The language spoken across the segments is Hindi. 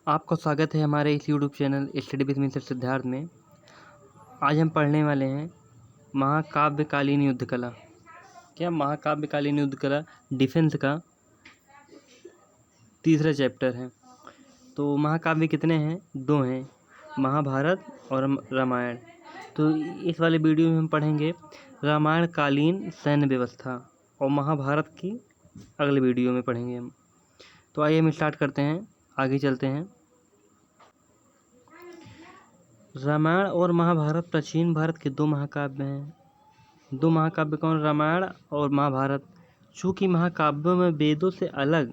आपका स्वागत है हमारे इस YouTube channel study with mister Siddharth में। आज हम पढ़ने वाले हैं महाकाव्यकालीन युद्ध कला। क्या महाकाव्यकालीन युद्ध कला डिफेंस का तीसरा चैप्टर है। तो महाकाव्य कितने हैं? 2 हैं, महाभारत और रामायण। तो इस वाले वीडियो में हम पढ़ेंगे रामायण कालीन सैन्य व्यवस्था और महाभारत की अगले वीडियो में पढ़ेंगे हम। तो आइए हम स्टार्ट करते हैं, आगे चलते हैं। रामायण और महाभारत प्राचीन भारत के 2 महाकाव्य हैं। 2 महाकाव्य कौन? रामायण और महाभारत। चूँकि महाकाव्यों में वेदों से अलग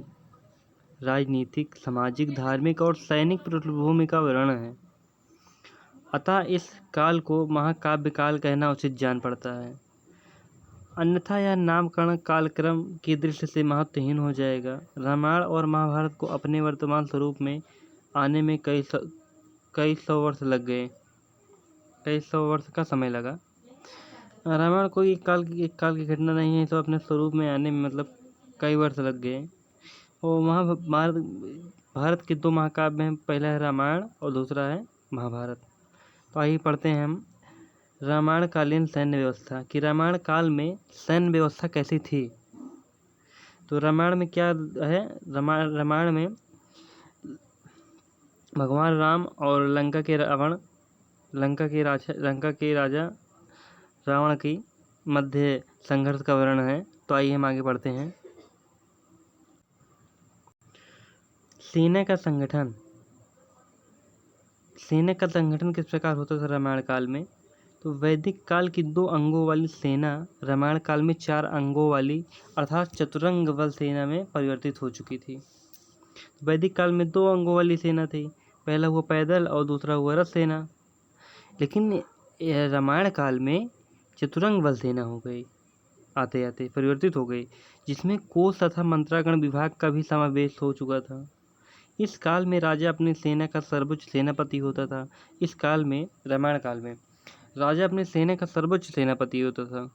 राजनीतिक, सामाजिक, धार्मिक और सैनिक पृष्ठभूमि का वर्णन है, अतः इस काल को महाकाव्य काल कहना उचित जान पड़ता है। अन्यथा यह नामकरण कालक्रम की दृष्टि से महत्वहीन हो जाएगा। रामायण और महाभारत को अपने वर्तमान स्वरूप में आने में कई सौ वर्ष का समय लगा। रामायण कोई एक काल की घटना नहीं है, तो अपने स्वरूप में आने में मतलब कई वर्ष लग गए। और भारत के 2 महाकाव्य हैं, पहला है रामायण और दूसरा है महाभारत। तो आइए पढ़ते हैं हम रामायण कालीन सैन्य व्यवस्था कि रामायण काल में सैन्य व्यवस्था कैसी थी। तो रामायण में क्या है? रामायण में भगवान राम और लंका के राजा रावण की मध्य संघर्ष का वर्णन है। तो आइए हम आगे बढ़ते हैं। सेना का संगठन किस प्रकार होता था रामायण काल में? तो वैदिक काल की 2 अंगों वाली सेना रामायण काल में 4 अंगों वाली अर्थात चतुरंग बल सेना में परिवर्तित हो चुकी थी। वैदिक काल में 2 अंगों वाली सेना थी, पहला हुआ पैदल और दूसरा हुआ रथ सेना। लेकिन रामायण काल में चतुरंग बल सेना हो गई, आते आते परिवर्तित हो गई, जिसमें कोष तथा मंत्रागण विभाग का भी समावेश हो चुका था। इस काल में राजा अपनी सेना का सर्वोच्च सेनापति होता था। रामायण काल में राजा अपनी सेना का सर्वोच्च सेनापति होता था।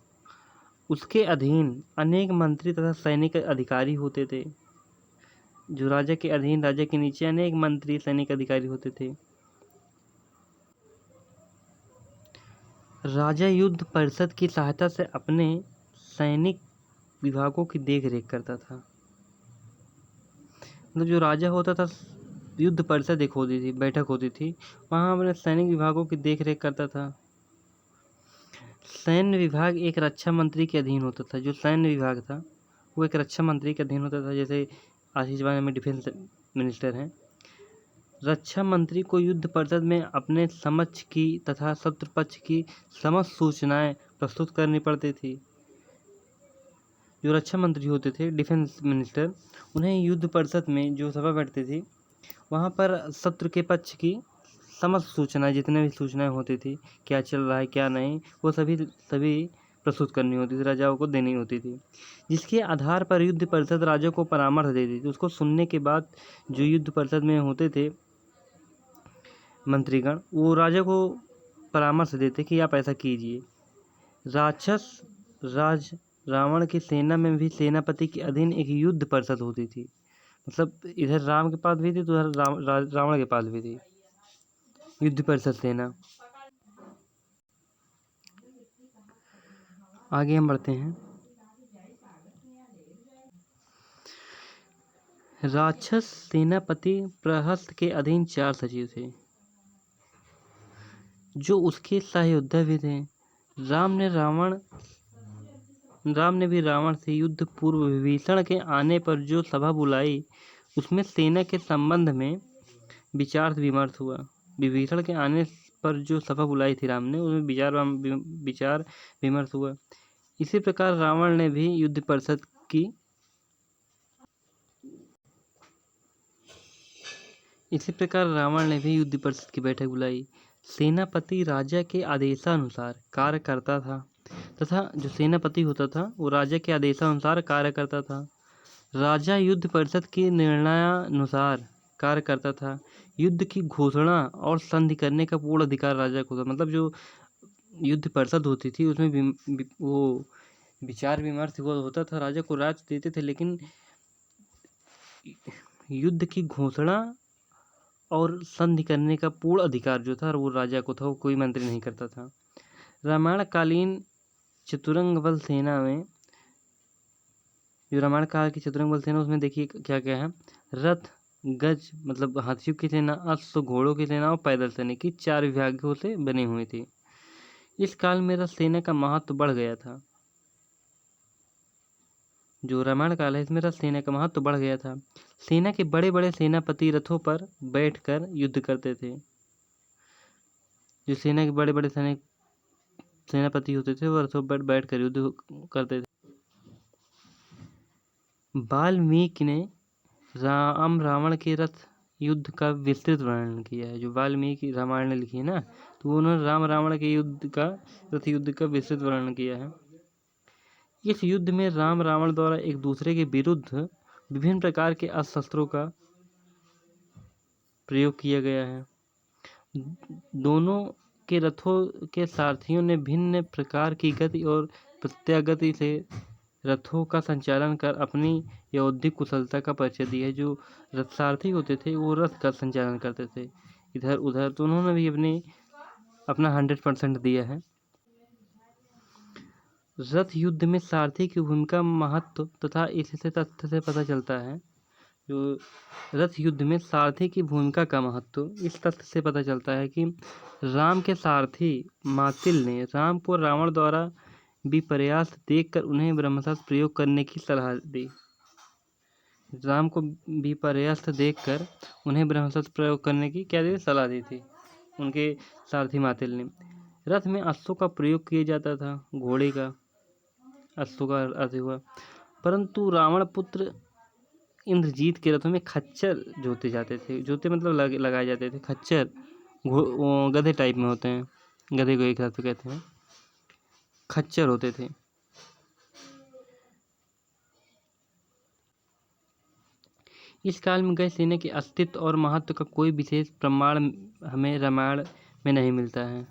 उसके अधीन अनेक मंत्री तथा सैनिक अधिकारी होते थे। जो राजा के अधीन, राजा के नीचे अनेक मंत्री सैनिक अधिकारी होते थे। राजा युद्ध परिषद की सहायता से अपने सैनिक विभागों की देखरेख करता था। मतलब जो राजा होता था, युद्ध परिषद एक होती थी, बैठक होती थी, वहाँ अपने सैनिक विभागों की देखरेख करता था। सैन्य विभाग एक रक्षा मंत्री के अधीन होता था। जो सैन्य विभाग था वो एक रक्षा मंत्री के अधीन होता था, जैसे आज के ज़माने में डिफेंस मिनिस्टर हैं। रक्षा मंत्री को युद्ध परिषद में अपने समक्ष की तथा शत्रु पक्ष की समस्त सूचनाएं प्रस्तुत करनी पड़ती थी। जो रक्षा मंत्री होते थे, डिफेंस मिनिस्टर, उन्हें युद्ध परिषद में जो सभा बैठती थी, वहाँ पर शत्रु के पक्ष की समस्त सूचनाएं, जितने भी सूचनाएं होती थी, क्या चल रहा है क्या नहीं, वो सभी प्रस्तुत करनी होती थी, राजाओं को देनी होती थी। जिसके आधार पर युद्ध परिषद राजा को परामर्श देती थी। उसको सुनने के बाद जो युद्ध परिषद में होते थे मंत्रीगण, वो राजा को परामर्श देते कि आप ऐसा कीजिए। राक्षस राज रावण की सेना में भी सेनापति के अधीन एक युद्ध परिषद होती थी। मतलब इधर राम के पास भी थी तो उधर रावण के पास भी थी युद्ध परिषद सेना। आगे हम बढ़ते हैं। राक्षस सेनापति प्रहस्त के अधीन 4 सचिव थे, जो उसके सहयोद्धा भी थे। राम ने भी रावण से युद्ध पूर्व विभीषण के आने पर जो सभा बुलाई, उसमें सेना के संबंध में विचार विमर्श हुआ। विभीषण के आने पर जो सभा बुलाई थी राम ने, उसमें विचार विमर्श हुआ। इसी प्रकार रावण ने भी युद्ध परिषद की बैठक बुलाई। सेनापति राजा के आदेशानुसार कार्य करता था तथा जो सेनापति होता था वो राजा के आदेशानुसार कार्य करता था। राजा युद्ध परिषद के निर्णयानुसार कार्य करता था। युद्ध की घोषणा और संधि करने का पूर्ण अधिकार राजा को था। मतलब जो युद्ध परिषद होती थी उसमें वो विचार विमर्श होता था, राजा को राज देते थे, लेकिन युद्ध की घोषणा और संधि करने का पूर्ण अधिकार जो था वो राजा को था, वो कोई मंत्री नहीं करता था। रामायण कालीन चतुरंग बल सेना में, जो रामायण काल की चतुरंग बल सेना, उसमें देखिए क्या क्या है। रथ, गज मतलब हाथियों की सेना, अश्व घोड़ों की सेना और पैदल सैनिक की 4 विभागों से बनी हुई थी। इस काल में रथ सेना का महत्व बढ़ गया था। जो रामायण काल है इसमें रथ सेना का महत्व बढ़ गया था। सेना के बड़े बड़े सेनापति रथों पर बैठकर युद्ध करते थे। जो सेना के बड़े बड़े सेनापति होते थे वो रथों पर बैठकर युद्ध करते थे। वाल्मीकि ने राम रावण के रथ युद्ध का विस्तृत वर्णन किया है। जो वाल्मीकि रामायण ने लिखी है ना, तो उन्होंने राम रावण के रथ युद्ध का विस्तृत वर्णन किया है। इस युद्ध में राम रावण द्वारा एक दूसरे के विरुद्ध विभिन्न प्रकार के अस्त्रों का प्रयोग किया गया है। दोनों के रथों के सारथियों ने भिन्न प्रकार की गति और प्रत्यागति से रथों का संचालन कर अपनी यौद्धिक कुशलता का परिचय दिया है। जो रथ सारथी होते थे वो रथ का संचालन करते थे इधर उधर, तो उन्होंने भी अपना 100% दिया है। रथ युद्ध में सारथी की भूमिका महत्व तथा इससे तथ्य से पता चलता है। जो रथ युद्ध में सारथी की भूमिका का महत्व इस तथ्य से पता चलता है कि राम के सारथी मातिल ने राम को रावण द्वारा विपर्यास देखकर उन्हें ब्रह्मास्त्र प्रयोग करने की सलाह दी। राम को विपर्यास देखकर उन्हें ब्रह्मास्त्र प्रयोग करने की क्या दी, सलाह दी थी उनके सारथी मातिल ने। रथ में अश्वों का प्रयोग किया जाता था, घोड़े का, अश्वों का अर्थ हुआ। परंतु रावण पुत्र इंद्रजीत के रथों में खच्चर जोते जाते थे। जोते मतलब लगाए जाते थे। खच्चर गधे टाइप में होते हैं, गधे को एक रथ कहते हैं, खच्चर होते थे। इस काल में गय सेना के अस्तित्व और महत्व का कोई विशेष प्रमाण हमें रामायण में नहीं मिलता है।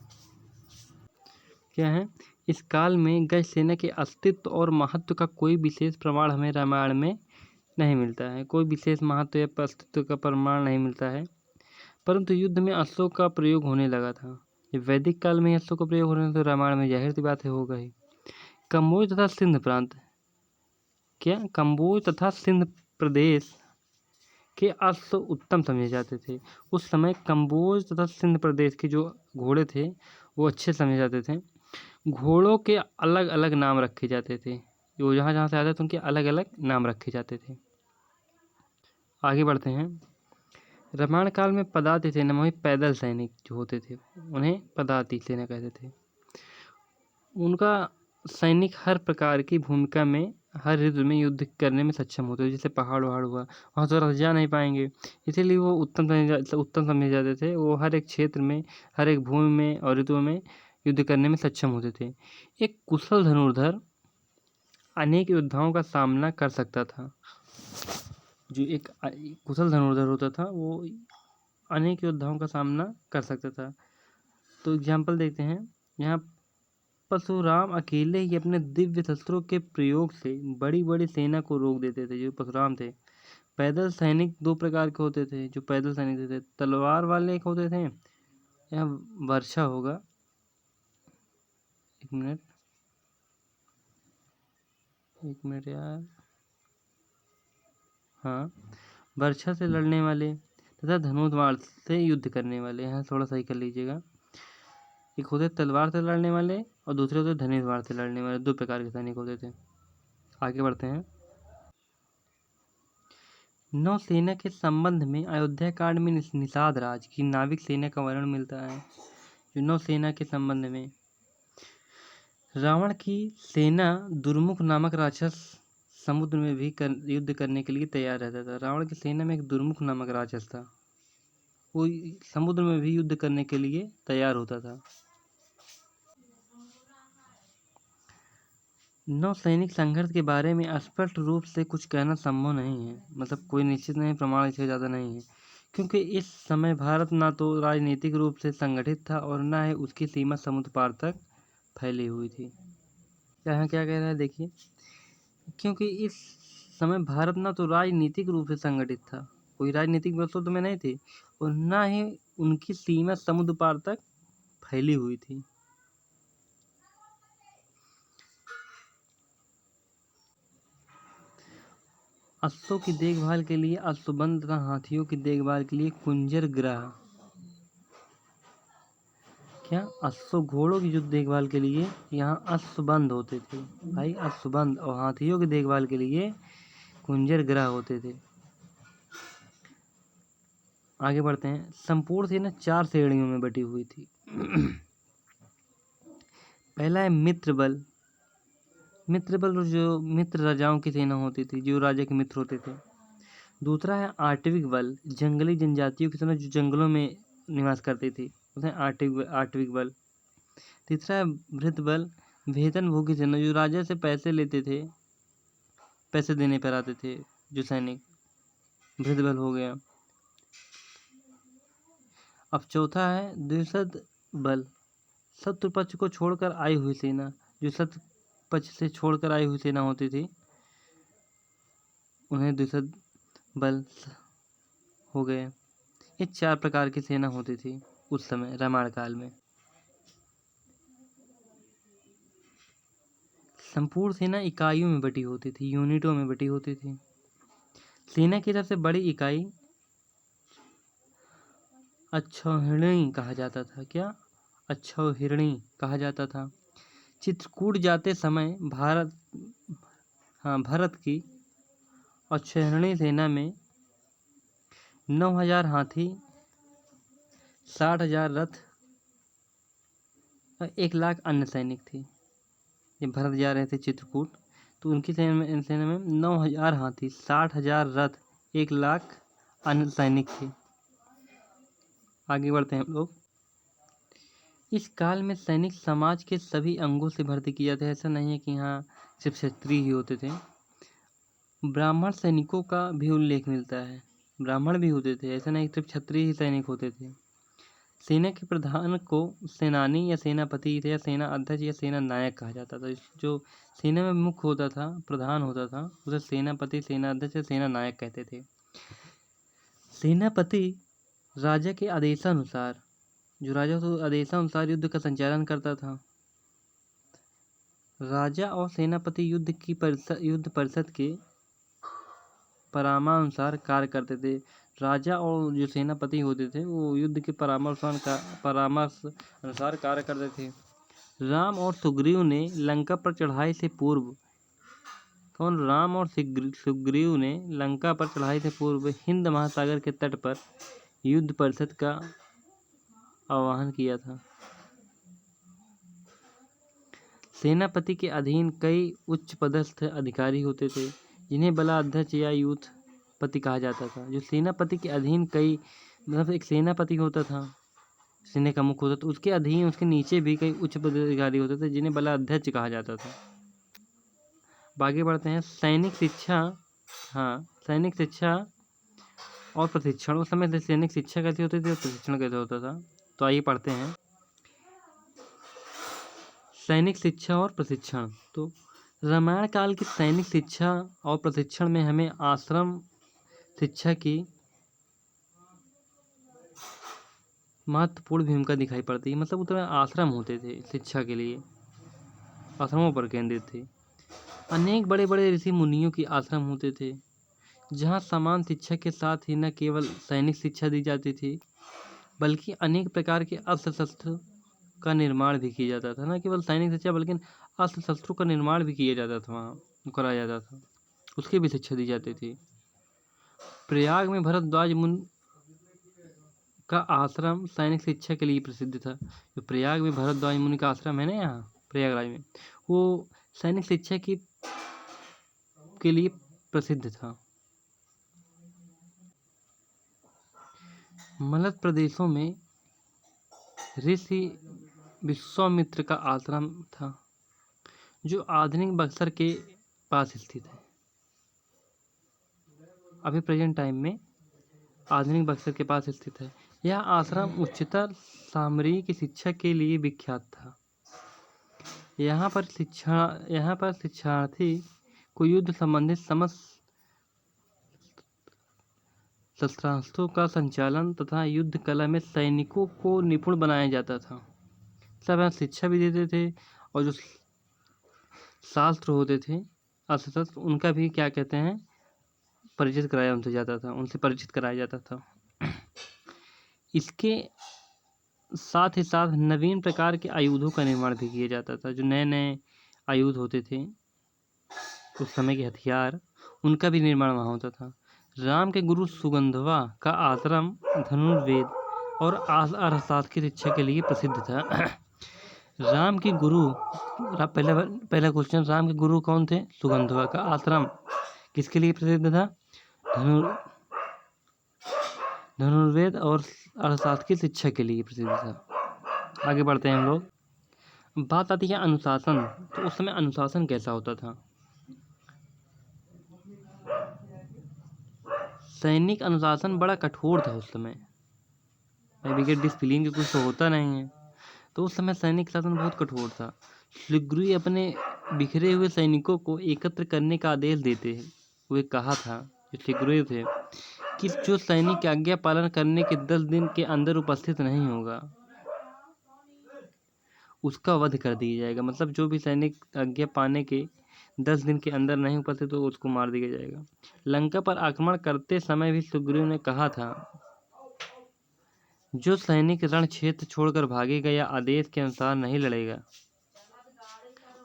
क्या है? इस काल में गय सेना के अस्तित्व और महत्व का कोई विशेष प्रमाण हमें रामायण में नहीं मिलता है। कोई विशेष महत्व या अस्तित्व का प्रमाण नहीं मिलता है। परंतु युद्ध में अश्वों का प्रयोग होने लगा था। जब वैदिक काल में अश्वों का प्रयोग होने लगा तो रामायण में जाहिर सी बात है होगा ही। कम्बोज तथा सिंध प्रांत, क्या कम्बोज तथा सिंध प्रदेश के अश्व उत्तम समझे जाते थे। उस समय कम्बोज तथा सिंध प्रदेश के जो घोड़े थे वो अच्छे समझे जाते थे। घोड़ों के अलग अलग नाम रखे जाते थे। जो जहाँ जहाँ से आते थे उनके अलग अलग नाम रखे जाते थे। आगे बढ़ते हैं। रामायण काल में पदाति सेना में पैदल सैनिक जो होते थे उन्हें पदाति सेना कहते थे। उनका सैनिक हर प्रकार की भूमिका में हर ऋतु में युद्ध करने में सक्षम होते थे। जैसे पहाड़ वहाड़ हुआ, वहाँ तो रथ जा नहीं पाएंगे, इसीलिए वो उत्तम समझे जाते थे। वो हर एक क्षेत्र में, हर एक भूमि में और ऋतुओं में युद्ध करने में सक्षम होते थे। एक कुशल धनुर्धर अनेक योद्धाओं का सामना कर सकता था। जो एक कुशल धनुर्धर होता था वो अनेक योद्धाओं का सामना कर सकता था। तो एग्जाम्पल देखते हैं। यहाँ परशुराम अकेले ही अपने दिव्य शस्त्रों के प्रयोग से बड़ी बड़ी सेना को रोक देते थे। जो परशुराम थे। पैदल सैनिक 2 प्रकार के होते थे। जो पैदल सैनिक थे, तलवार वाले एक होते थे, यहाँ वर्षा होगा, एक मिनट यार, हाँ, वर्षा से लड़ने वाले तथा धनुर्वाण से युद्ध करने वाले। यहाँ थोड़ा सही कर लीजिएगा। एक होते तलवार से लड़ने वाले और दूसरे होते धनुर्वाण से लड़ने वाले। 2 प्रकार के सैनिक होते थे। आगे बढ़ते हैं। नौसेना के संबंध में अयोध्या कांड में निषाद राज की नाविक सेना का वर्णन मिलता है। जो नौसेना के संबंध में, रावण की सेना दुर्मुख नामक राक्षस समुद्र में भी युद्ध करने के लिए तैयार रहता था। रावण की सेना में एक दुर्मुख नामक राक्षस था, वो समुद्र में भी युद्ध करने के लिए तैयार होता था। नौसैनिक संघर्ष के बारे में स्पष्ट रूप से कुछ कहना संभव नहीं है। मतलब कोई निश्चित नहीं, प्रमाण इससे ज़्यादा नहीं है, क्योंकि इस समय भारत ना तो राजनीतिक रूप से संगठित था और न ही उसकी सीमा समुद्र पार तक फैली हुई थी। यहाँ क्या कह रहा है देखिए, क्योंकि इस समय भारत ना तो राजनीतिक रूप से संगठित था कोई राजनीतिक व्यवस्था में नहीं थी, और ना ही उनकी सीमा समुद्र पार तक फैली हुई थी। अश्वों की देखभाल के लिए अश्वबंद तथा हाथियों की देखभाल के लिए कुंजर ग्रह। क्या? अश्व घोड़ों की जो देखभाल के लिए यहाँ अश्वबंद होते थे भाई, अश्वबंद, और हाथियों की देखभाल के लिए कुंजर ग्रह होते थे। आगे बढ़ते हैं। संपूर्ण सेना 4 श्रेणियों में बटी हुई थी। पहला है मित्र बल। मित्र बल जो मित्र राजाओं की सेना होती थी, जो राजा के मित्र होते थे। दूसरा है आटविक बल, जंगली जनजातियों की सेना जो जंगलों में निवास करती थी, उसे आटविक बल। तीसरा है भृत बल, वेतनभोगी सेना, जो राजा से पैसे लेते थे, पैसे देने पर आते थे जो सैनिक, भृत बल हो गया। अब चौथा है द्विसद बल, शत्रु पक्ष को छोड़कर आई हुई सेना, जो शत्रु पक्ष से छोड़कर आई हुई सेना होती थी, उन्हें द्विसद बल हो गए। ये 4 प्रकार की सेना होती थी उस समय रामायण काल में। संपूर्ण सेना इकाइयों में बटी होती थी, यूनिटों में बटी होती थी। सेना की सबसे बड़ी इकाई अक्षौहिणी कहा जाता था। क्या? अक्षौहिणी कहा जाता था। चित्रकूट जाते समय भारत की अक्षौहिणी सेना में 9,000 हाथी, 60,000 रथ और 1 लाख अन्य सैनिक थे। जब भरत जा रहे थे चित्रकूट, तो उनकी सेना में 9,000 हाथी, 60,000 रथ, 1 लाख अन्य सैनिक थे। आगे बढ़ते हैं हम लोग। इस काल में सैनिक समाज के सभी अंगों से भर्ती किए जाते हैं। ऐसा नहीं है कि यहाँ सिर्फ क्षत्रिय ही होते थे, ब्राह्मण सैनिकों का भी उल्लेख मिलता है। ब्राह्मण भी होते थे, ऐसा नहीं सिर्फ क्षत्रिय ही सैनिक होते थे। सेना के प्रधान को सेनानी या सेनापति या सेना अध्यक्ष या सेना नायक कहा जाता था। जो सेना में मुख्य होता था, प्रधान होता था, उसे सेनापति, सेना अध्यक्ष या सेना नायक कहते थे। सेनापति राजा के आदेशानुसार, जो राजा के आदेशानुसार युद्ध का संचालन करता था। राजा और सेनापति युद्ध परिषद के परामर्शानुसार कार्य करते थे। राजा और जो सेनापति होते थे वो युद्ध के परामर्श अनुसार कार्य करते थे। राम और सुग्रीव ने लंका पर चढ़ाई से पूर्व राम और सुग्रीव ने लंका पर चढ़ाई से पूर्व हिंद महासागर के तट पर युद्ध परिषद का आह्वान किया था। सेनापति के अधीन कई उच्च पदस्थ अधिकारी होते थे, जिन्हें बलाध्यक्ष या यूथपति कहा जाता था। जो सेनापति के अधीन कई, मतलब एक सेनापति होता था, सेना का मुख्य होता था, उसके अधीन उसके नीचे भी कई उच्च पदाधिकारी होते थे, जिन्हें बलाध्यक्ष कहा जाता था। आगे बढ़ते हैं। सैनिक शिक्षा और प्रशिक्षण। उस समय सैनिक शिक्षा कैसे होती थी और प्रशिक्षण कैसे होता था, तो आइए पढ़ते हैं। सैनिक शिक्षा और प्रशिक्षण। तो रामायण काल की सैनिक शिक्षा और प्रशिक्षण में हमें आश्रम शिक्षा की महत्वपूर्ण भूमिका दिखाई पड़ती है। मतलब उतना आश्रम होते थे शिक्षा के लिए, आश्रमों पर केंद्रित थे। अनेक बड़े बड़े ऋषि मुनियों की आश्रम होते थे, जहाँ समान शिक्षा के साथ ही न केवल सैनिक शिक्षा दी जाती थी, बल्कि अनेक प्रकार के अस्त्र शस्त्र का निर्माण भी किया जाता था। न केवल सैनिक शिक्षा बल्कि अस्त्र शस्त्रों का निर्माण भी किया जाता था, वहाँ कराया जाता था, उसकी भी शिक्षा दी जाती थी। प्रयाग में भरद्वाज मुनि का आश्रम सैनिक शिक्षा के लिए प्रसिद्ध था। जो प्रयाग में भरद्वाज मुनि का आश्रम है ना, यहाँ प्रयागराज में, वो सैनिक शिक्षा के लिए प्रसिद्ध था। मलध प्रदेशों में ऋषि विश्वामित्र का आश्रम था, जो आधुनिक बक्सर के पास स्थित है। अभी प्रेजेंट टाइम में आधुनिक बक्सर के पास स्थित है। यह आश्रम उच्चतर सामरिक शिक्षा के लिए विख्यात था। यहाँ पर शिक्षार्थी को युद्ध संबंधित समस्त शस्त्रास्त्रों का संचालन तथा युद्ध कला में सैनिकों को निपुण बनाया जाता था। सब यहाँ शिक्षा भी देते थे और जो शास्त्र होते थे अस्त्र उनका भी क्या कहते हैं परिचित कराया उनसे जाता था, उनसे परिचित कराया जाता था। इसके साथ ही साथ नवीन प्रकार के आयुधों का निर्माण भी किया जाता था। जो नए नए आयुध होते थे उस समय के हथियार, उनका भी निर्माण वहाँ होता था। राम के गुरु सुगंधवा का आश्रम धनुर्वेद और अर्थशास्त्र की शिक्षा के लिए प्रसिद्ध था। राम के गुरु पहला क्वेश्चन, राम के गुरु कौन थे? सुगंधवा का आश्रम किसके लिए प्रसिद्ध था? धनुर्वेद और अर्थशास्त्र की शिक्षा के लिए प्रसिद्ध था। आगे बढ़ते हैं हम लोग। बात आती है अनुशासन। तो उस समय अनुशासन कैसा होता था? सैनिक अनुशासन बड़ा कठोर था उस समय। बिगड़ डिसिप्लिन के कुछ तो होता नहीं है, तो उस समय सैनिक शासन बहुत कठोर था। सुग्रीव अपने बिखरे हुए सैनिकों को एकत्र करने का आदेश देते हैं। वे कहा था जो सुग्रीव थे कि जो सैनिक आज्ञा पालन करने के 10 दिन के अंदर उपस्थित नहीं होगा उसका वध कर दिया जाएगा। मतलब जो भी सैनिक आज्ञा पाने के 10 दिन के अंदर नहीं उपस्थित तो उसको मार दिया जाएगा। लंका पर आक्रमण करते समय भी सुग्रीव ने कहा था जो सैनिक रण क्षेत्र छोड़कर भागेगा या आदेश के अनुसार नहीं लड़ेगा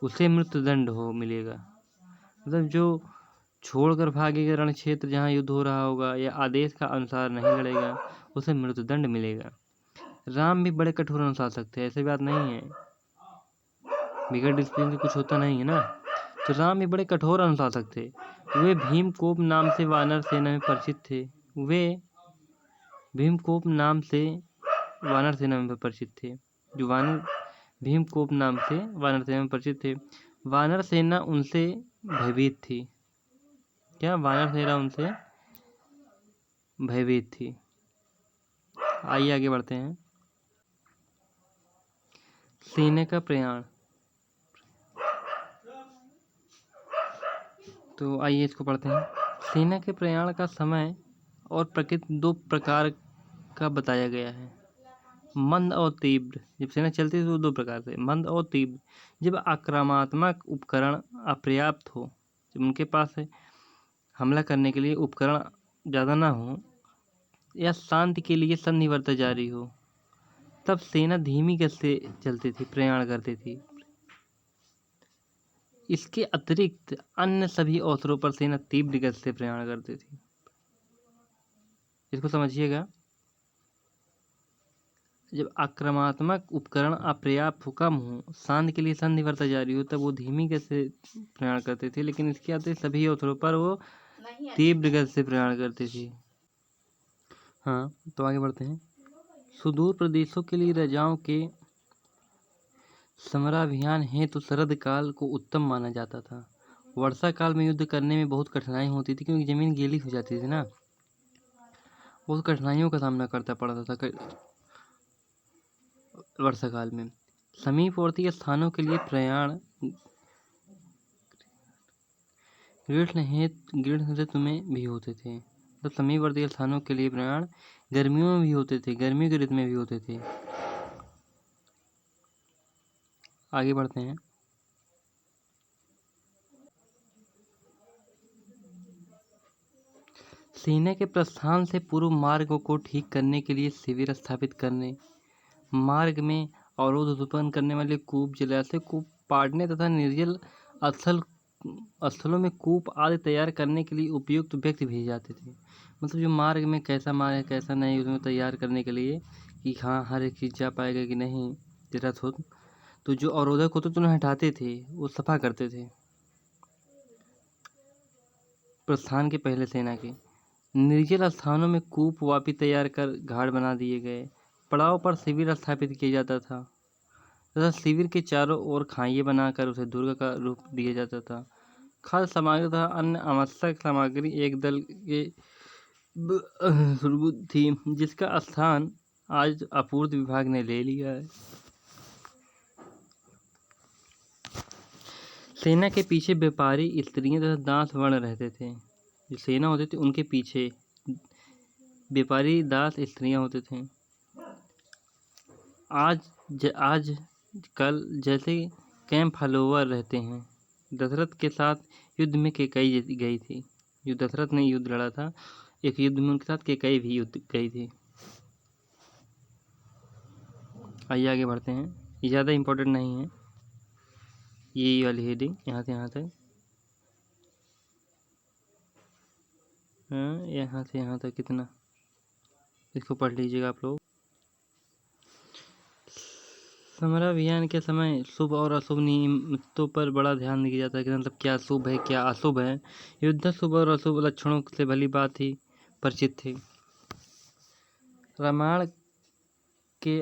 उसे मृत्युदंड मिलेगा। मतलब जो छोड़कर भागेगा रण क्षेत्र जहाँ युद्ध हो रहा होगा या आदेश का अनुसार नहीं लड़ेगा उसे मृत्युदंड मिलेगा। राम भी बड़े कठोर अनुशासक थे, ऐसी बात नहीं है, बिगड़ डिसिप्लिन से कुछ होता नहीं है ना। तो राम भी बड़े कठोर अनुशासक थे। वे भीमकोप नाम से वानर सेना में परिचित थे। भीमकोप नाम से वानर सेना में परिचित थे। जो भीमकोप नाम से वानर सेना में परिचित थे। वानर सेना उनसे भयभीत थी। क्या? वानर सेना उनसे भयभीत थी। आइए आगे बढ़ते हैं। सेना का प्रयाण। तो आइए इसको पढ़ते हैं। सेना के प्रयाण का समय और प्रकृति 2 प्रकार का बताया गया है, मंद और तीव्र। जब सेना चलती है तो 2 प्रकार से, मंद और तीव्र। जब आक्रामक उपकरण अपर्याप्त हो, जब उनके पास हमला करने के लिए उपकरण ज़्यादा ना हो या शांति के लिए संधिवर्ता जारी हो, तब सेना धीमी गति से चलती थी, प्रयाण करती थी। इसके अतिरिक्त अन्य सभी अवसरों पर सेना तीव्र गति से प्रयाण करती थी। इसको समझिएगा। जब आक्रामक उपकरण अपर्याप्त हो, कम हो, शांति के लिए संधिवर्ता जारी हो, तब वो धीमी गति से प्रयाण करते थे। लेकिन इसके अतिरिक्त सभी अवसरों पर वो तीव्र गति से प्रयाण करती थी। हाँ, तो आगे बढ़ते हैं। सुदूर प्रदेशों के लिए राजाओं के समराभियान हेतु शरद काल को उत्तम माना जाता था। वर्षा काल में युद्ध करने में बहुत कठिनाई होती थी क्योंकि जमीन गीली हो जाती थी ना, बहुत कठिनाइयों का सामना करना पड़ता था वर्षा काल में। समीपवर्ती स्थानों के लिए प्रयाण ग्रीष्म ऋतु में भी होते थे। तो समीपवर्ती स्थानों के लिए प्रयाण गर्मियों में भी होते थे, गर्मियों के ऋतु में भी होते थे। आगे बढ़ते हैं। सेना के प्रस्थान से पूर्व मार्ग को ठीक करने के लिए शिविर स्थापित करने, मार्ग में अवरोध उत्पन्न करने वाले कूप, जलाशय, कूप पाटने तथा निर्जल स्थलों में कूप आदि तैयार करने के लिए उपयुक्त व्यक्ति भेजे जाते थे। मतलब जो मार्ग में कैसा मार्ग है कैसा नहीं, उसमें तैयार करने के लिए कि हाँ हर एक चीज़ जा पाएगा कि नहीं जरूरत हो, तो जो अवरोधक होते थे उन्हें हटाते थे, वो सफा करते थे। प्रस्थान के पहले सेना के निर्जल स्थानों में कूप वापी तैयार कर घाट बना दिए गए। पड़ाव पर शिविर स्थापित किया जाता था तथा शिविर के चारों ओर खाइए बनाकर उसे दुर्ग का रूप दिया जाता था। खाद्य सामग्री तथा अन्य आवश्यक सामग्री एक दल के थी जिसका स्थान आज आपूर्ति विभाग ने ले लिया है। सेना के पीछे व्यापारी, स्त्रियां तथा दास वर्ण रहते थे। जो सेना होती थी उनके पीछे व्यापारी दास स्त्रियां होते थे। आज कल जैसे कैंप फॉलोवर रहते हैं। दशरथ के साथ युद्ध में कैकेयी गई थी। जो दशरथ ने युद्ध लड़ा था, एक युद्ध में उनके साथ कैकेयी भी युद्ध गई थी। आइए आगे बढ़ते हैं। ये ज़्यादा इम्पोर्टेंट नहीं है, ये वाली हेडिंग यहाँ से यहाँ तक, यहाँ से यहाँ तक कितना, इसको पढ़ लीजिएगा आप लोग। समराभियान के समय शुभ और अशुभ निमित्तों पर बड़ा ध्यान दिया जाता है कि मतलब क्या शुभ है क्या अशुभ है। युद्ध शुभ और अशुभ लक्षणों से भली बात ही परिचित थे। रामायण के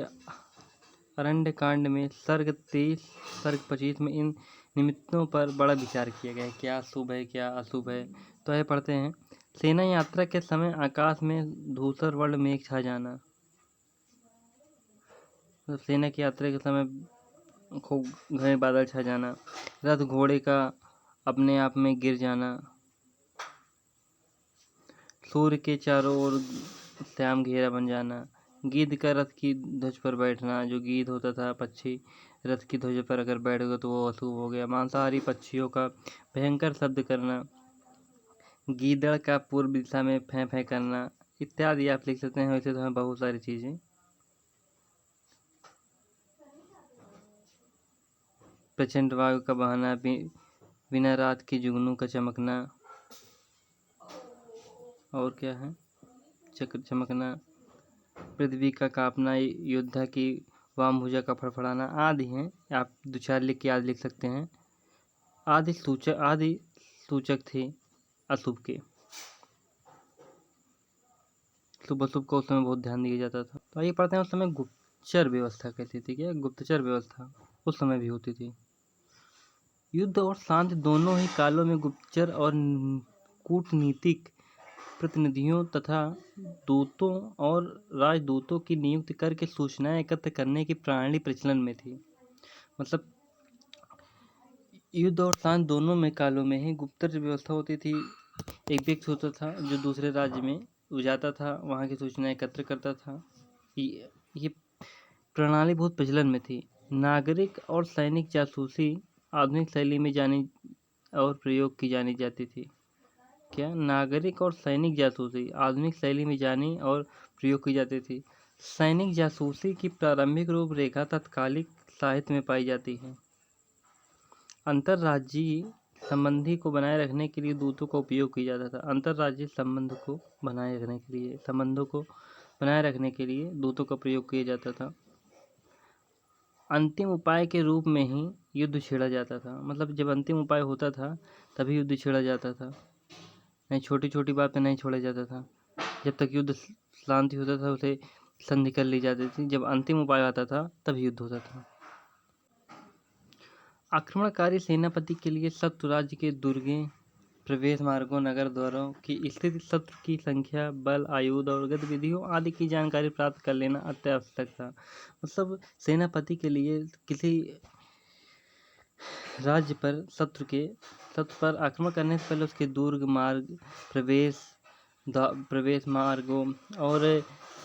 अरण्य कांड में सर्ग 23 सर्ग 25 में इन निमित्तों पर बड़ा विचार किया गया है, क्या शुभ है क्या अशुभ है। तो ये पढ़ते हैं। सेना यात्रा के समय आकाश में धूसर वर्ण मेघ छा जाना। तो सेना की यात्रा के समय खूब घने बादल छा जाना। रथ घोड़े का अपने आप में गिर जाना। सूर्य के चारों ओर श्याम घेरा बन जाना। गिद्ध का रथ की ध्वज पर बैठना। जो गिद्ध होता था पक्षी, रथ की ध्वज पर अगर बैठ गया तो वो अशुभ हो गया। मांसाहारी पक्षियों का भयंकर शब्द करना। गीदड़ का पूर्व दिशा में फें फें करना इत्यादि आप लिख सकते हैं। वैसे तो हैं बहुत सारी चीज़ें। प्रचंड वायु का बहाना, बिना रात की जुगनू का चमकना, और क्या है, चक्र चमकना, पृथ्वी का कांपना, योद्धा की वाम भुजा का फड़फड़ाना आदि हैं। आप दो चार लिख के याद लिख सकते हैं। आदि सूचक थे अशुभ के। शुभ अशुभ को उस समय बहुत ध्यान दिया जाता था। तो आइए पढ़ते हैं उस समय गुप्तचर व्यवस्था कैसी थी। क्या गुप्तचर व्यवस्था उस समय भी होती थी। युद्ध और शांति दोनों ही कालों में गुप्तचर और कूटनीतिक प्रतिनिधियों तथा दूतों और राजदूतों की नियुक्ति करके सूचनाएं एकत्र करने की प्रणाली प्रचलन में थी। मतलब युद्ध और शांति दोनों में कालों में ही गुप्तचर व्यवस्था होती थी। एक व्यक्ति होता था जो दूसरे राज्य में जाता था, वहाँ की सूचनाएं एकत्र करता था। ये प्रणाली बहुत प्रचलन में थी। नागरिक और सैनिक जासूसी आधुनिक शैली में जानी और प्रयोग की जानी जाती थी। क्या नागरिक और सैनिक जासूसी आधुनिक शैली में जानी और प्रयोग की जाती थी। सैनिक जासूसी की प्रारंभिक रूपरेखा तत्कालिक साहित्य में पाई जाती है। अंतर्राज्यीय संबंधी को बनाए रखने के लिए दूतों का उपयोग किया जाता था। अंतर्राज्यीय संबंधों को बनाए रखने के लिए दूतों का प्रयोग किया जाता था। अंतिम उपाय के रूप में ही युद्ध छेड़ा जाता था। मतलब जब अंतिम उपाय होता था तभी युद्ध छेड़ा जाता था, नहीं छोटी छोटी बात पे नहीं छोड़ा जाता था। जब तक युद्ध शांति होता था उसे संधि कर ली जाती थी। जब अंतिम उपाय आता था तब युद्ध होता था। आक्रमणकारी सेनापति के लिए शत्रु राज्य के दुर्गें, प्रवेश मार्गों, नगर द्वारों की स्थिति, शत्रु की संख्या, बल, आयुध और गतिविधियों आदि की जानकारी प्राप्त कर लेना अत्यावश्यक था। मतलब सेनापति के लिए किसी राज्य पर शत्रु पर आक्रमण करने से पहले उसके दुर्ग, मार्ग, प्रवेश मार्गों और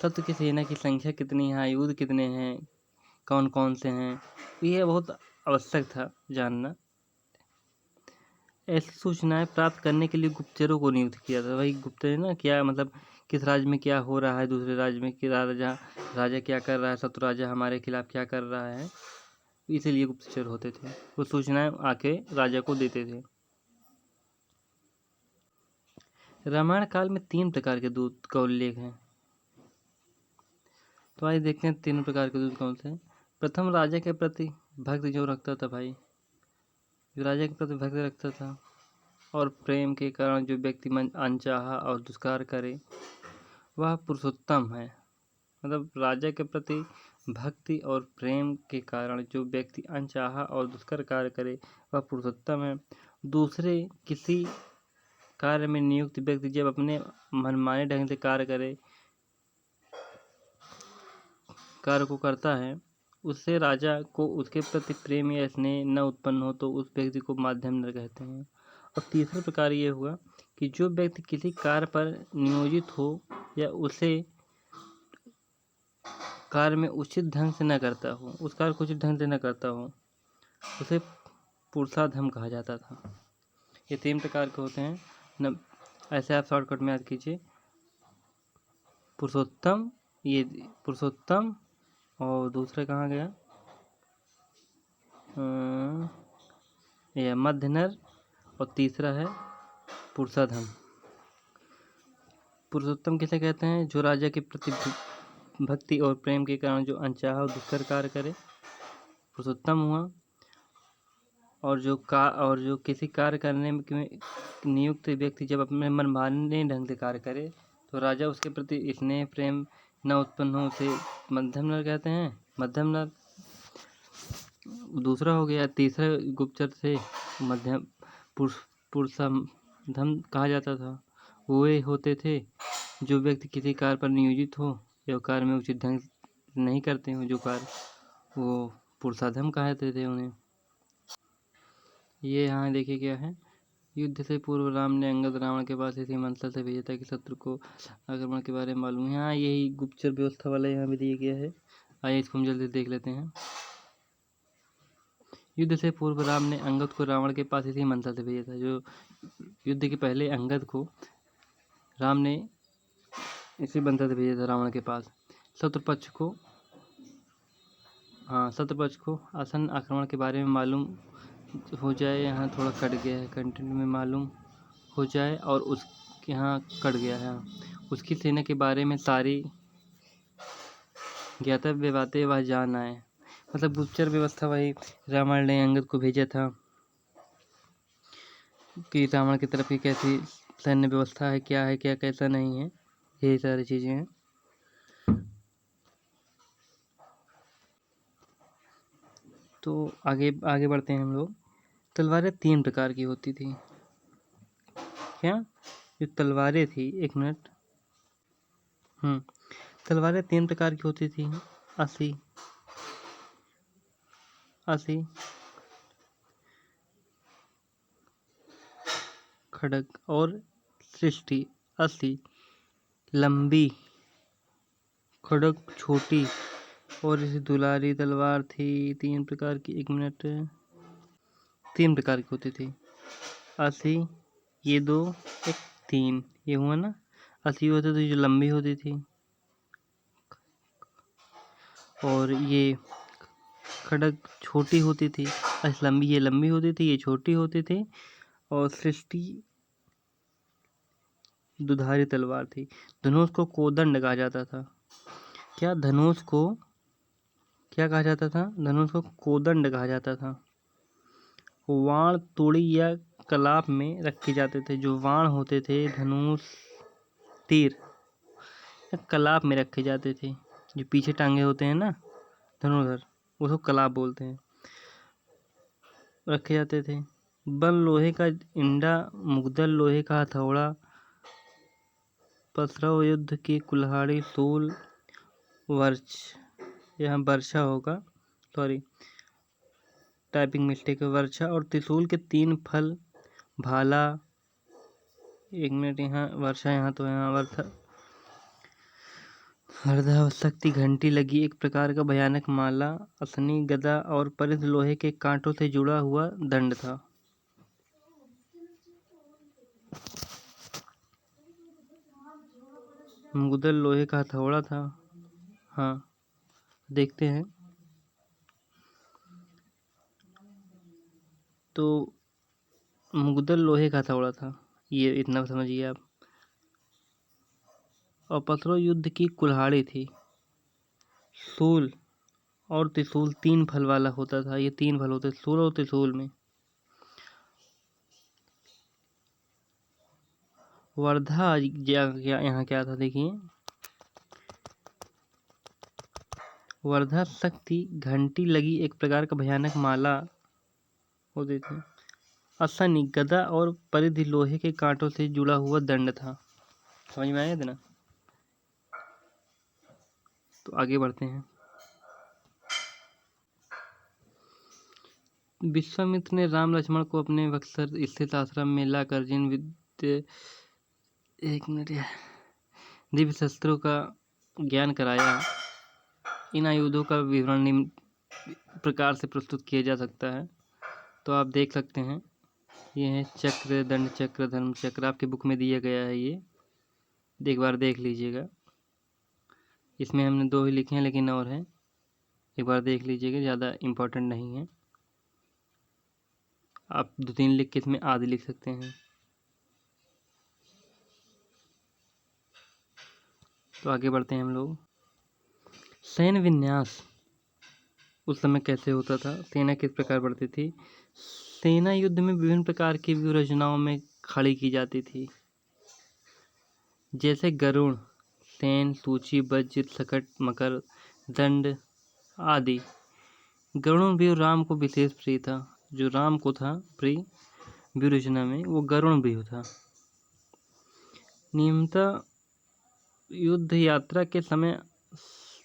शत्रु की सेना की संख्या कितनी है, आयुध कितने हैं, कौन कौन से हैं, यह बहुत आवश्यक था जानना। ऐसी सूचनाएं प्राप्त करने के लिए गुप्तचरों को नियुक्त किया था। वही गुप्तचर ना, क्या मतलब किस राज्य में क्या हो रहा है, दूसरे राज्य में कि राजा क्या कर रहा है, शत्रु राजा हमारे खिलाफ क्या कर रहा है, इसीलिए गुप्तचर होते थे। वो सूचनाएं आके राजा को देते थे। रामायण काल में 3 प्रकार के दूत का उल्लेख है। तो आइए देखते हैं 3 प्रकार के दूत कौन से हैं। प्रथम, राजा के प्रति भक्ति जो रखता था भाई, जो राजा के प्रति भक्ति रखता था और प्रेम के कारण जो व्यक्ति मन अनचाहा और दुष्कार करे वह पुरुषोत्तम है। मतलब राजा के प्रति भक्ति और प्रेम के कारण जो व्यक्ति अनचाहा और दुष्कर कार्य करे वह पुरुषोत्तम है। दूसरे, किसी कार्य में नियुक्त व्यक्ति जब अपने मनमाने ढंग से कार्य को करता है, उससे राजा को उसके प्रति प्रेम या स्नेह न उत्पन्न हो तो उस व्यक्ति को माध्यम नर कहते हैं। और तीसरा प्रकार ये हुआ कि जो व्यक्ति किसी कार्य पर नियोजित हो या उसे कार्य में उचित ढंग से न करता हो, उस कार्य को उचित ढंग से न करता हो, उसे पुरुषाधम कहा जाता था। ये 3 प्रकार के होते हैं न, ऐसे आप शॉर्टकट में याद कीजिए। पुरुषोत्तम, ये पुरुषोत्तम, और दूसरा कहाँ गया, यह मध्य नर, और तीसरा है पुरुषाधम। पुरुषोत्तम किसे कहते हैं? जो राजा के प्रति भक्ति और प्रेम के कारण जो अनचाहा और दुष्कर कार्य करे, पुरुषोत्तम हुआ। और जो किसी कार्य करने में नियुक्त व्यक्ति जब अपने मनमाने ढंग से कार्य करे तो राजा उसके प्रति स्नेह प्रेम न उत्पन्न हो, उसे मध्यम नर कहते हैं, मध्यम नर। दूसरा हो गया, तीसरा गुप्तचर से मध्यम पुरुषाधम कहा जाता था। वे होते थे जो व्यक्ति किसी कार्य पर नियोजित हो या कार्य में उचित ढंग नहीं करते हो जो कार्य, वो पुरुषाधम कहते थे उन्हें। ये यहाँ देखिए क्या है, युद्ध से पूर्व राम ने अंगद रावण के पास इसी मंशा से भेजा था कि शत्रु को आक्रमण के बारे में मालूम है। यहाँ यही गुप्तचर व्यवस्था वाला यहाँ भी दिया गया है। आइए इसको हम जल्दी देख लेते हैं। युद्ध से पूर्व राम ने अंगद को रावण के पास इसी मंशा से भेजा था। जो युद्ध के पहले अंगद को राम ने इसी मंशा से भेजा था रावण के पास। शत्रु पक्ष को आसन आक्रमण के बारे में मालूम हो जाए, यहाँ थोड़ा कट गया है कंटेंट में, मालूम हो जाए और उसके यहाँ कट गया है, उसकी सेना के बारे में सारी ज्ञातव्य बातें वह जान आए। मतलब गुप्तचर व्यवस्था वही रावण ने अंगद को भेजा था कि रावण की तरफ की कैसी सैन्य व्यवस्था है, क्या कैसा नहीं है, यही सारी चीज़ें हैं। तो आगे बढ़ते हैं हम लोग। तलवारें 3 प्रकार की होती थी। क्या? जो तलवारें थी, 1 मिनट। तलवारें 3 प्रकार की होती थी। असी, खड़ग और सृष्टि। असी लंबी, खड़ग छोटी, और इसे दुलारी तलवार थी। 3 प्रकार की, 1 मिनट, 3 प्रकार की होती थी। असी, ये 2, 1, 3, ये हुआ ना। असी होती थी जो लंबी होती थी, और ये खड़ग छोटी होती थी। लंबी, ये लंबी होती थी, ये छोटी होती थी, और सृष्टि दुधारी तलवार थी। धनुष को कोदंड कहा जाता था। क्या? धनुष को क्या कहा जाता था? धनुष को कोदंड कहा जाता था। वाण तोड़ी या कलाप में रखे जाते थे। जो वाण होते थे, धनुष, तीर, कलाप में रखे जाते थे। जो पीछे टांगे होते हैं ना धनुधर, उसको कलाप बोलते हैं, रखे जाते थे। बल लोहे का इंडा, मुगदल लोहे का हथौड़ा, पथरव युद्ध की कुल्हाड़ी, सूल, वर्ष, यहाँ वर्षा होगा, सॉरी टाइपिंग मिस्टेक है, वर्षा और त्रिशूल के 3 फल, भाला, 1 मिनट, यहाँ वर्षा, यहाँ तो यहाँ वर्धा शक्ति, घंटी लगी एक प्रकार का भयानक माला, असनी, गदा और परिध लोहे के कांटों से जुड़ा हुआ दंड था। मुगदल लोहे का हथौड़ा था। हाँ, देखते हैं। तो मुगदल लोहे का हथौड़ा था, ये इतना समझिए आप। और पथरव युद्ध की कुल्हाड़ी थी। सूल और त्रिशूल 3 फल वाला होता था। ये 3 फल होते सूल और त्रिशूल में। वर्धा यहाँ क्या था देखिए। वर्धा शक्ति, घंटी लगी एक प्रकार का भयानक माला होती थी। असनी, गदा और परिधि लोहे के कांटों से जुड़ा हुआ दंड था। समझ में आया था ना? तो आगे बढ़ते हैं। विश्वामित्र ने राम लक्ष्मण को अपने बक्सर स्थित आश्रम में लाकर जिन 1 मिनट, दिव्य शस्त्रों का ज्ञान कराया। इन आयुधों का विवरण निम्न प्रकार से प्रस्तुत किया जा सकता है। तो आप देख सकते हैं, ये है चक्र, दंड चक्र, धर्म चक्र, आपकी बुक में दिया गया है। ये एक बार देख लीजिएगा। इसमें हमने 2 ही लिखे हैं, लेकिन और है, एक बार देख लीजिएगा, ज़्यादा इम्पोर्टेंट नहीं है। आप 2-3 लिख के इसमें आदि लिख सकते हैं। तो आगे बढ़ते हैं हम लोग। सैन्य विन्यास उस समय कैसे होता था, सेना किस प्रकार बढ़ती थी। सेना युद्ध में विभिन्न प्रकार की व्यूह रचनाओं में खड़ी की जाती थी, जैसे गरुड़, सेन, सूची, वज्र, सकट, मकर, दंड आदि। गरुड़ व्यूह राम को विशेष प्रिय था। जो राम को था प्रिय व्यूह रचना में, वो गरुड़ व्यूह था। नियमतः युद्ध यात्रा के समय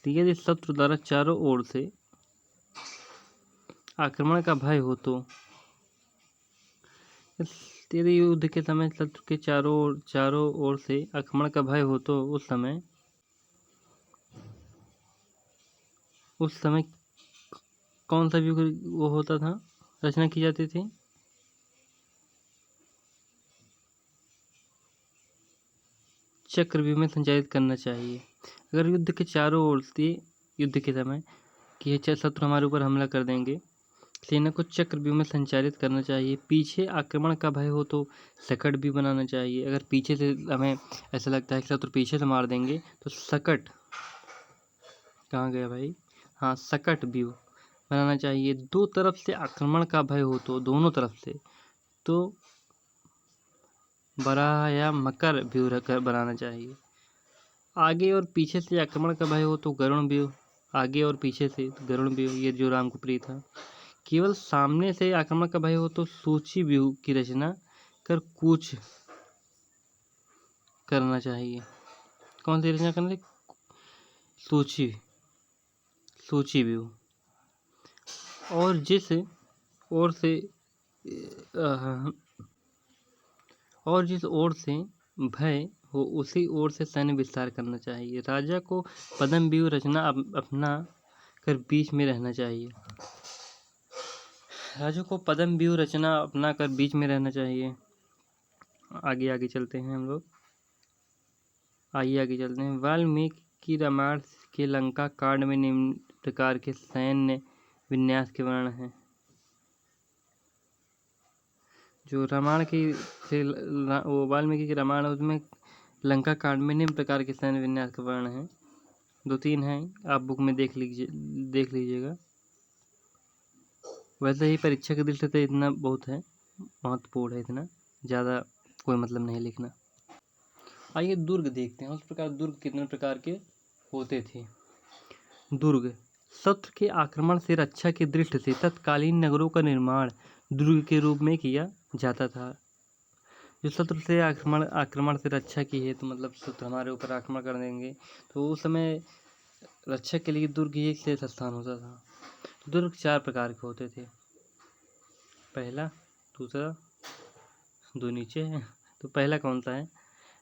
यदि शत्रु द्वारा चारों ओर से आक्रमण का भय हो तो, यदि युद्ध के समय शत्रु के चारों ओर से आक्रमण का भय हो तो उस समय कौन सा व्यूह वो होता था, रचना की जाती थी। चक्रव्यूह में संचालित करना चाहिए। अगर युद्ध के चारों ओर से युद्ध के समय कि शत्रु हमारे ऊपर हमला कर देंगे, सेना को चक्रव्यूह में संचालित करना चाहिए। पीछे आक्रमण का भय हो तो सकट भी बनाना चाहिए। अगर पीछे से हमें ऐसा लगता है कि शत्रु पीछे से मार देंगे तो सकट, कहाँ गया भाई, हाँ, सकट व्यूह बनाना चाहिए। 2 तरफ से आक्रमण का भय हो तो, दोनों तरफ से, तो बराह या मकर व्यूह बनाना चाहिए। आगे और पीछे से आक्रमण का भय हो तो गरुड़ व्यूह, आगे और पीछे से गरुड़ व्यूह, ये जो राम को प्रिय था। केवल सामने से आक्रमण का भय हो तो सूची व्यूह की रचना कर कूच करना चाहिए। कौन सी रचना करना चाहिए, सूची व्यूह। और जिस ओर से भय हो उसी ओर से सैन्य विस्तार करना चाहिए। राजा को पद्म व्यूह रचना अपना कर बीच में रहना चाहिए। राजा को पद्म व्यूह रचना अपना कर बीच में रहना चाहिए। आगे चलते हैं हम लोग। आगे चलते हैं। वाल्मीकि रामायण के लंका कांड में निम्न प्रकार के सैन्य विन्यास के वर्णन हैं। जो रामायण की वो वाल्मीकि की रामायण है, उसमें लंका कांड में निम्न प्रकार के सैन्य विन्यास का वर्णन है। 2-3 हैं, आप बुक में देख लीजिएगा। वैसे ही परीक्षा के दृष्टि से इतना बहुत है, महत्वपूर्ण है, इतना ज़्यादा कोई मतलब नहीं लिखना। आइए दुर्ग देखते हैं। उस प्रकार दुर्ग कितने प्रकार के होते थे। दुर्ग शत्रु के आक्रमण से रक्षा की दृष्टि से तत्कालीन नगरों का निर्माण दुर्ग के रूप में किया जाता था। जो शत्रु से आक्रमण से रक्षा की है, तो मतलब शत्रु हमारे ऊपर आक्रमण कर देंगे तो उस समय रक्षा के लिए दुर्ग ही एक श्रेष्ठ स्थान होता था। दुर्ग 4 प्रकार के होते थे। पहला, दूसरा, 2 नीचे है। तो पहला कौन सा है,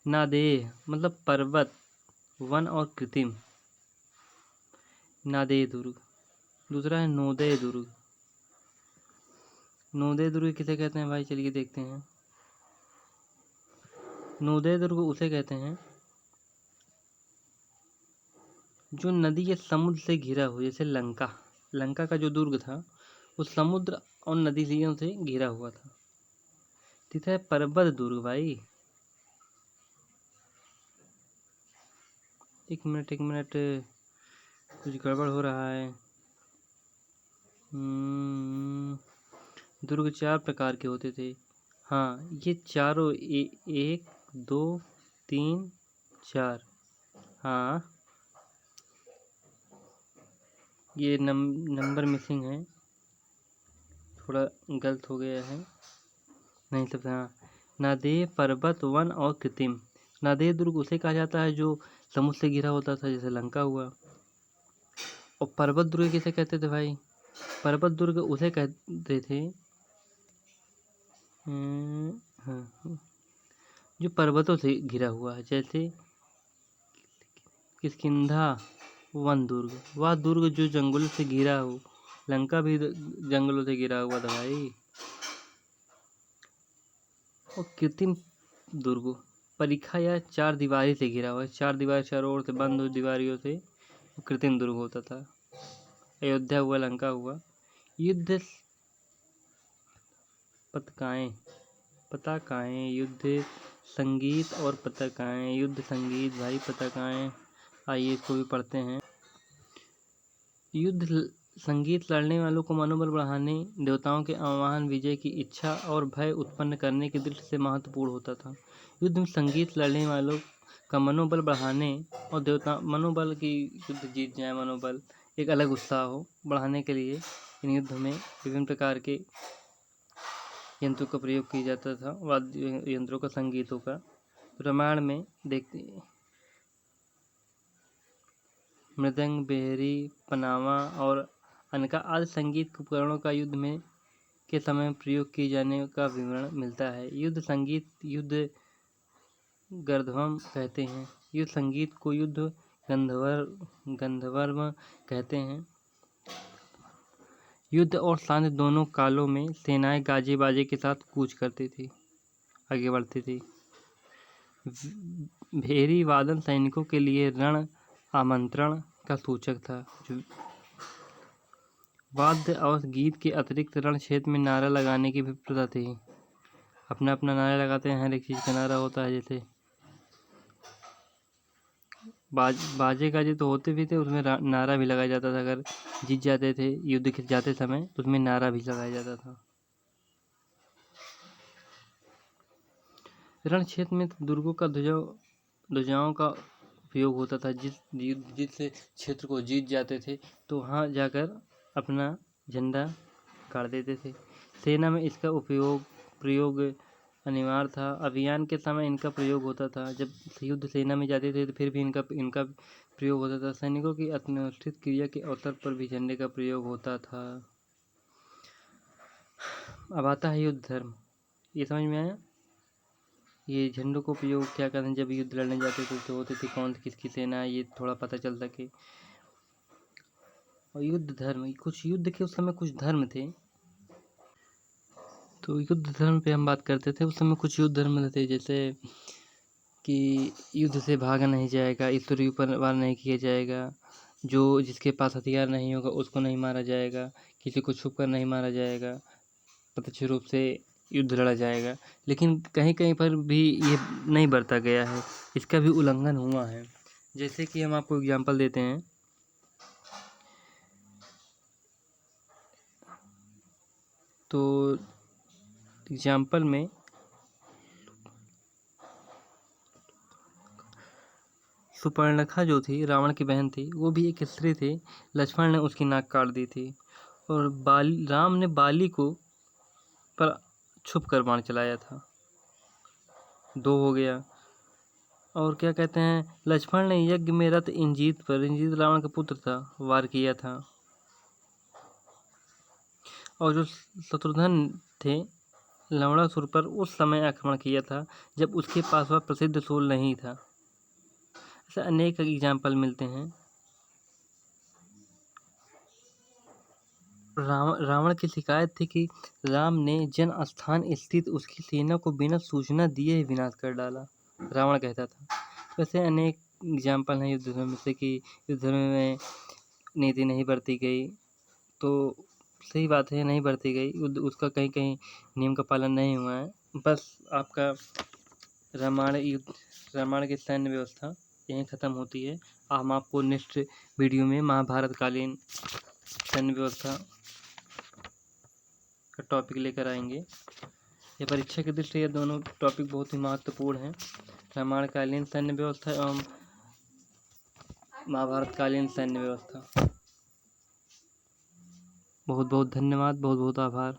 नादेह मतलब पर्वत, वन और कृत्रिम, नादेह दुर्ग। दूसरा है नोदय दुर्ग। नोदय दुर्ग किसे कहते हैं भाई, चलिए देखते हैं। नोदय दुर्ग उसे कहते हैं जो नदी या समुद्र से घिरा हो। जैसे लंका का जो दुर्ग था वो समुद्र और नदियों से घिरा हुआ था। तीसरा है पर्वत दुर्ग। भाई एक मिनट, कुछ गड़बड़ हो रहा है। दुर्ग 4 प्रकार के होते थे। हाँ, ये चारों 1, 2, 3, 4, हाँ, ये नंबर मिसिंग है, थोड़ा गलत हो गया है। नहीं सब, हाँ, नादेह, पर्वत, वन और कृत्रिम। नादेह दुर्ग उसे कहा जाता है जो समुद्र से घिरा होता था, जैसे लंका हुआ। और पर्वत दुर्ग किसे कहते थे भाई, पर्वत दुर्ग उसे कहते थे हाँ, जो पर्वतों से घिरा हुआ है। जैसे किष्किंधा वन दुर्ग, वह दुर्ग जो जंगलों से घिरा हो। लंका भी जंगलों से घिरा हुआ था भाई। और कृत्रिम दुर्ग, परीक्षा या चार दीवारी से घिरा हुआ है। चार दीवार चारों ओर से बंद हुई दीवारियों से कृत्रिम दुर्ग होता था। अयोध्या हुआ, लंका हुआ। युद्ध पताकाएं, युद्ध संगीत और पताकाएं, युद्ध संगीत भाई, पताकाएं। आइए इसको भी पढ़ते हैं। संगीत लड़ने वालों को मनोबल बढ़ाने, देवताओं के आह्वान, विजय की इच्छा और भय उत्पन्न करने की दृष्टि से महत्वपूर्ण होता था। युद्ध में संगीत लड़ने वालों का मनोबल बढ़ाने और देवता मनोबल की युद्ध जीत जाए, मनोबल एक अलग उत्साह हो बढ़ाने के लिए इन युद्ध में विभिन्न प्रकार के यंत्रों का प्रयोग किया जाता था, वाद्य यंत्रों का, संगीतों का। रामायण में देखते मृदंग, बेहरी, पनावा और अनका आदि संगीत उपकरणों का युद्ध में के समय प्रयोग किए जाने का विवरण मिलता है। युद्ध संगीत युद्ध गर्धवम कहते हैं। युद्ध संगीत को युद्ध गंधर्व कहते हैं। युद्ध और शांति दोनों कालों में सेनाएं गाजे बाजे के साथ कूच करती थी, आगे बढ़ती थी। भेरी वादन सैनिकों के लिए रण आमंत्रण का सूचक था। वाद्य और गीत के अतिरिक्त रण क्षेत्र में नारा लगाने की भी प्रथा थी। अपना अपना नारा लगाते हैं, हर एक चीज़ का नारा होता है। जैसे बाजे गाजे तो होते भी थे, उसमें नारा भी लगाया जाता था। अगर जीत जाते थे युद्ध के जाते समय तो उसमें नारा भी लगाया जाता था। रण क्षेत्र में दुर्गों का ध्वजाओं का उपयोग होता था। जिस क्षेत्र को जीत जाते थे तो वहाँ जाकर अपना झंडा गाड़ देते थे। सेना में इसका प्रयोग अनिवार्य था। अभियान के समय इनका प्रयोग होता था। जब युद्ध सेना में जाते थे तो फिर भी इनका प्रयोग होता था। सैनिकों की अनुष्ठित क्रिया के अवसर पर भी झंडे का प्रयोग होता था। अब आता है युद्ध धर्म। ये समझ में आया? ये झंडों को प्रयोग क्या करते हैं जब युद्ध लड़ने जाते थे तो होते थे कौन किसकी सेना है, ये थोड़ा पता चल सके। और युद्ध धर्म, कुछ युद्ध के उस समय कुछ धर्म थे। तो युद्ध धर्म पे हम बात करते थे। उस समय कुछ युद्ध धर्म थे, जैसे कि युद्ध से भागा नहीं जाएगा, ईश्वरीय पर वार नहीं किया जाएगा, जिसके पास हथियार नहीं होगा उसको नहीं मारा जाएगा, किसी को छुप कर नहीं मारा जाएगा, प्रत्यक्ष रूप से युद्ध लड़ा जाएगा। लेकिन कहीं कहीं पर भी ये नहीं बरता गया है, इसका भी उल्लंघन हुआ है। जैसे कि हम आपको एग्जांपल देते हैं। तो एग्जाम्पल में सुपर्णखा जो थी, रावण की बहन थी, वो भी एक स्त्री थी। लक्ष्मण ने उसकी नाक काट दी थी और राम ने बाली को पर छुप कर बाण चलाया था। 2 हो गया। और क्या कहते हैं, लक्ष्मण ने यज्ञ में रथ इंजीत रावण का पुत्र था, वार किया था। और जो शत्रुघ्न थे, लवणासुर पर उस समय आक्रमण किया था जब उसके पास वह प्रसिद्ध शूल नहीं था। ऐसे अनेक एग्जाम्पल मिलते हैं। रावण की शिकायत थी कि राम ने जन स्थान स्थित उसकी सेना को बिना सूचना दिए ही विनाश कर डाला, रावण कहता था। वैसे अनेक एग्जाम्पल हैं युद्ध धर्म से कि युद्ध धर्म में नीति नहीं बरती गई। तो सही बात है, नहीं बरती गई, उसका कहीं कहीं नियम का पालन नहीं हुआ है। बस आपका रामायण की सैन्य व्यवस्था यहीं ख़त्म होती है। हम आपको नेक्स्ट वीडियो में महाभारत कालीन सैन्य व्यवस्था का टॉपिक लेकर आएंगे। ये परीक्षा की दृष्टि ये दोनों टॉपिक बहुत ही महत्वपूर्ण हैं। रामायण कालीन सैन्य व्यवस्था एवं महाभारत कालीन सैन्य व्यवस्था। बहुत बहुत धन्यवाद, बहुत बहुत आभार।